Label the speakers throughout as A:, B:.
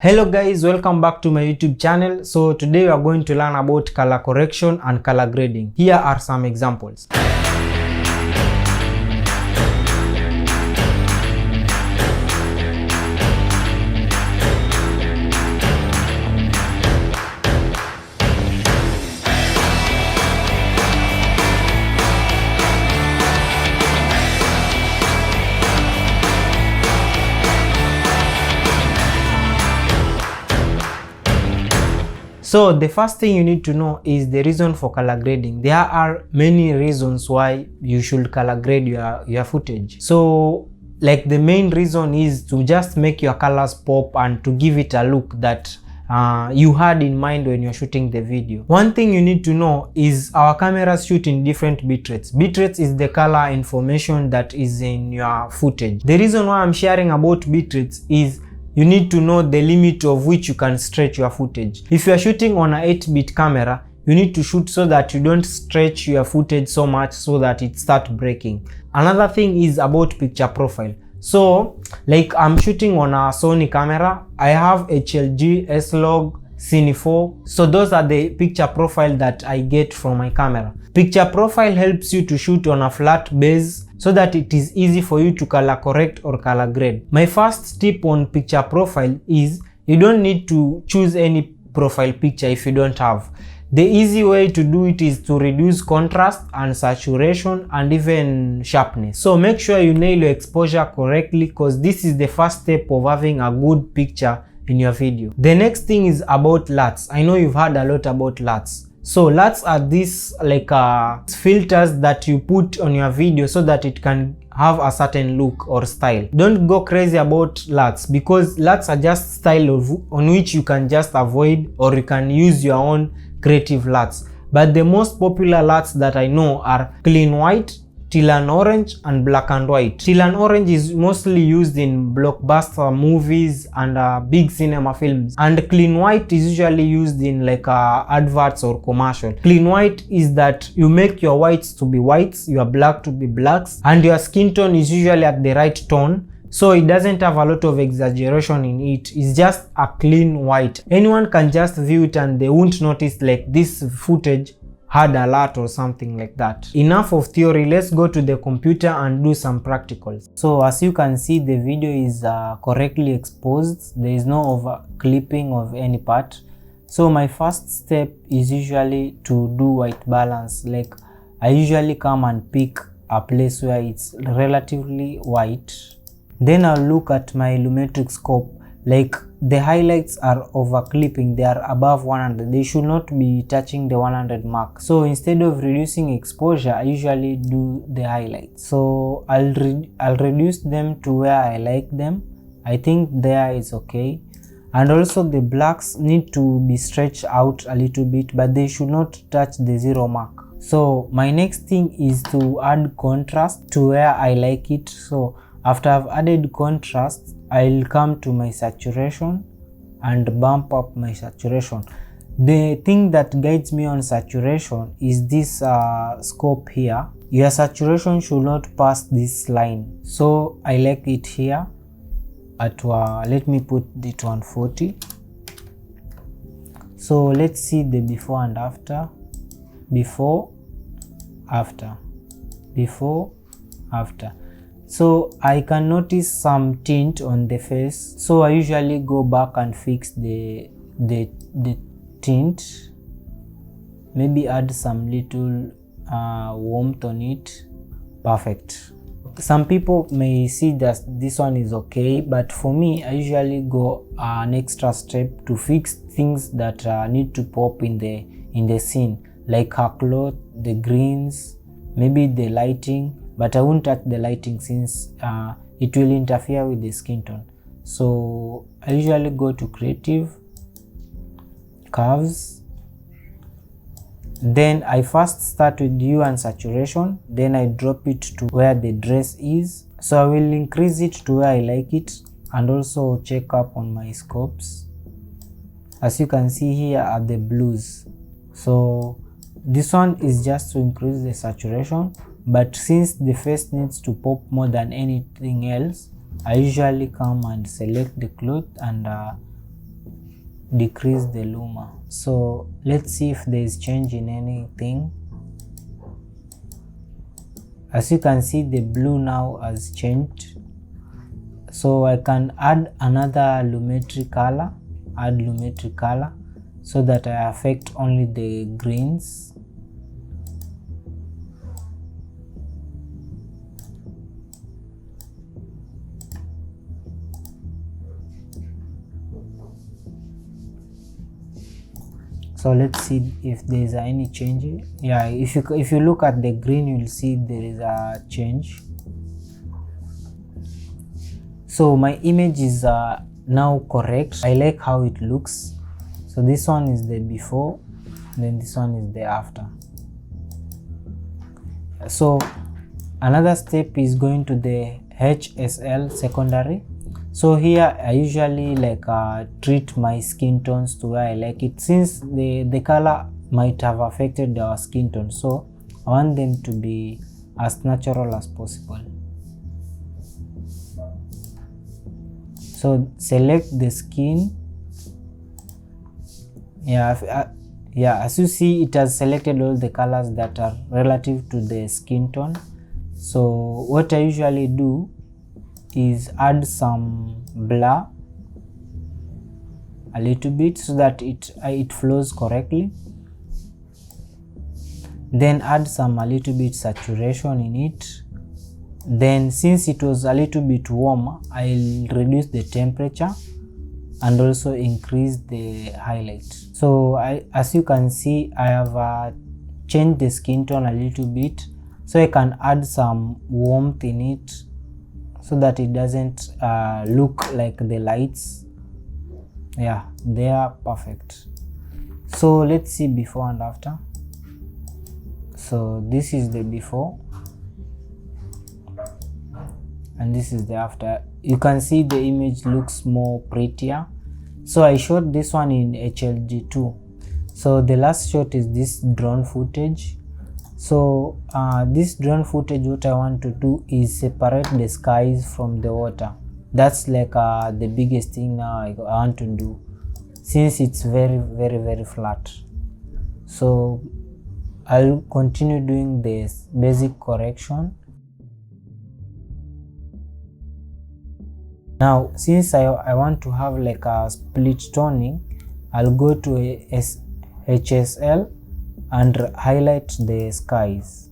A: Hello guys, welcome back to my YouTube channel. So today we are going to learn about color correction and color grading. Here are some examples. So the first thing you need to know is the reason for color grading. There are many reasons why you should color grade your footage. So like the main reason is to just make your colors pop and to give it a look that you had in mind when you're shooting the video. One thing you need to know is our cameras shoot in different bitrates. Bitrates is the color information that is in your footage. The reason why I'm sharing about bitrates is you need to know the limit of which you can stretch your footage. If you are shooting on an 8-bit camera, you need to shoot so that you don't stretch your footage so much so that it starts breaking. Another thing is about picture profile. So like I'm shooting on a Sony camera, I have Hsl Cine 4. So those are the picture profile that I get from my camera. Picture profile helps you to shoot on a flat base so that it is easy for you to color correct or color grade. My first tip on picture profile is you don't need to choose any profile picture if you don't have. The easy way to do it is to reduce contrast and saturation and even sharpness. So make sure you nail your exposure correctly because this is the first step of having a good picture in your video. The next thing is about LUTs. I know you've heard a lot about LUTs. So LUTs are these like filters that you put on your video so that it can have a certain look or style. Don't go crazy about LUTs because LUTs are just style on which you can just avoid or you can use your own creative LUTs. But the most popular LUTs that I know are clean white, teal and orange, and black and white. Teal and orange is mostly used in blockbuster movies and big cinema films, and clean white is usually used in like adverts or commercial. Clean white is that you make your whites to be whites, your black to be blacks, and your skin tone is usually at the right tone, so it doesn't have a lot of exaggeration in it. It's just a clean white. Anyone can just view it and they won't notice like this footage had a lot or something like that. Enough of theory, let's go to the computer and do some practicals. So as you can see, the video is correctly exposed. There is no over clipping of any part. So my first step is usually to do white balance. Like I usually come and pick a place where it's relatively white. Then I'll look at my lumetric scope. Like the highlights are over clipping, they are above 100, they should not be touching the 100 mark. So instead of reducing exposure, I usually do the highlights. So I'll reduce them to where I like them. I think there is okay. And also the blacks need to be stretched out a little bit, but they should not touch the 0 mark. So my next thing is to add contrast to where I like it. So after I've added contrast, I'll come to my saturation and bump up my saturation. The thing that guides me on saturation is this scope here. Your saturation should not pass this line. So I like it here at let me put it 140. So let's see the before and after. Before, after, before, after. So I can notice some tint on the face, so I usually go back and fix the tint, maybe add some little warmth on it. Perfect. Some people may see that this one is okay, but for me I usually go an extra step to fix things that need to pop in the scene, like her cloth, the greens, maybe the lighting. But I won't touch the lighting since it will interfere with the skin tone. So I usually go to creative, curves. Then I first start with hue and saturation. Then I drop it to where the dress is. So I will increase it to where I like it and also check up on my scopes. As you can see here are the blues. So this one is just to increase the saturation. But since the face needs to pop more than anything else, I usually come and select the cloth and decrease the luma. So let's see if there is change in anything. As you can see, the blue now has changed. So I can add another lumetri color, so that I affect only the greens. So let's see if there is any change. Yeah, if you look at the green, you'll see there is a change. So my image is now correct. I like how it looks. So this one is the before, then this one is the after. So another step is going to the Hsl Secondary. So here I usually treat my skin tones to where I like it, since the color might have affected our skin tone. So I want them to be as natural as possible. So select the skin. As you see, it has selected all the colors that are relative to the skin tone. So what I usually do is add some blur a little bit so that it flows correctly. Then add a little bit saturation in it. Then since it was a little bit warm, I'll reduce the temperature and also increase the highlight. So as you can see, I have changed the skin tone a little bit, so I can add some warmth in it so that it doesn't look like the lights. Yeah, they are perfect. So let's see before and after. So this is the before and this is the after. You can see the image looks more prettier. So I shot this one in HLG2. So the last shot is this drone footage. So this drone footage, what I want to do is separate the skies from the water. That's like the biggest thing now I want to do, since it's very flat. So I'll continue doing this basic correction. Now since I want to have like a split toning, I'll go to HSL and highlight the skies.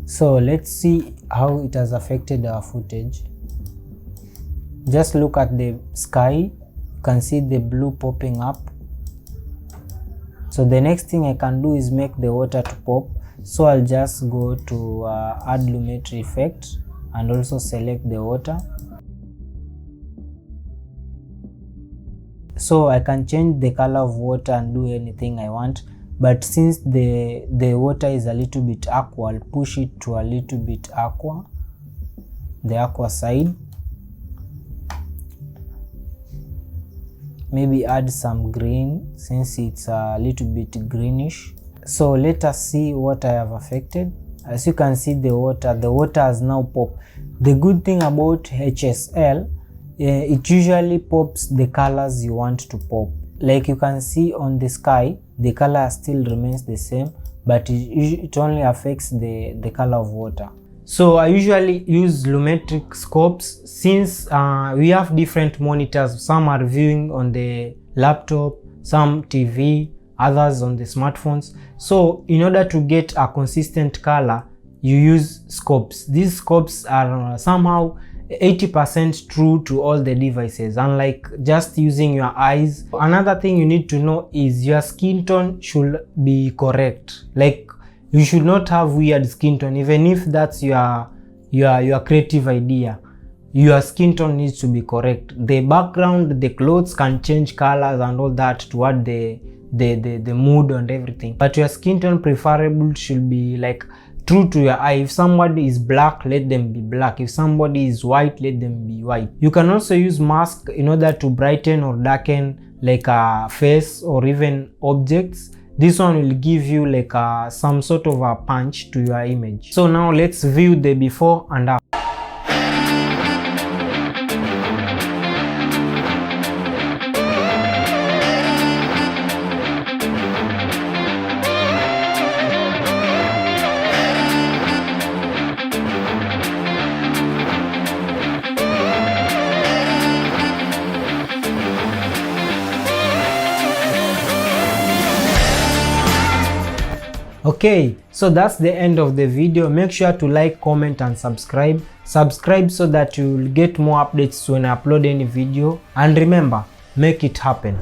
A: So let's see how it has affected our footage. Just look at the sky, you can see the blue popping up. So the next thing I can do is make the water to pop. So I'll just go to add lumetri effect and also select the water. So I can change the color of water and do anything I want, but since the water is a little bit aqua, I'll push it to a little bit aqua, the aqua side. Maybe add some green since it's a little bit greenish. So let us see what I have affected. As you can see, the water has now popped. The good thing about HSL, it usually pops the colors you want to pop. Like you can see on the sky, the color still remains the same, but it only affects the color of water. So I usually use lumetric scopes since we have different monitors. Some are viewing on the laptop, some TV, others on the smartphones. So in order to get a consistent color, you use scopes. These scopes are somehow 80% true to all the devices, unlike just using your eyes. Another thing you need to know is your skin tone should be correct. Like, you should not have weird skin tone, even if that's your creative idea. Your skin tone needs to be correct. The background, the clothes can change colors and all that toward the mood and everything, but your skin tone preferable should be like true to your eye. If somebody is black, let them be black. If somebody is white, let them be white. You can also use mask in order to brighten or darken like a face or even objects. This one will give you like some sort of a punch to your image. So now let's view the before and after. Okay, so that's the end of the video. Make sure to like, comment and subscribe. Subscribe so that you will get more updates when I upload any video. And remember, make it happen.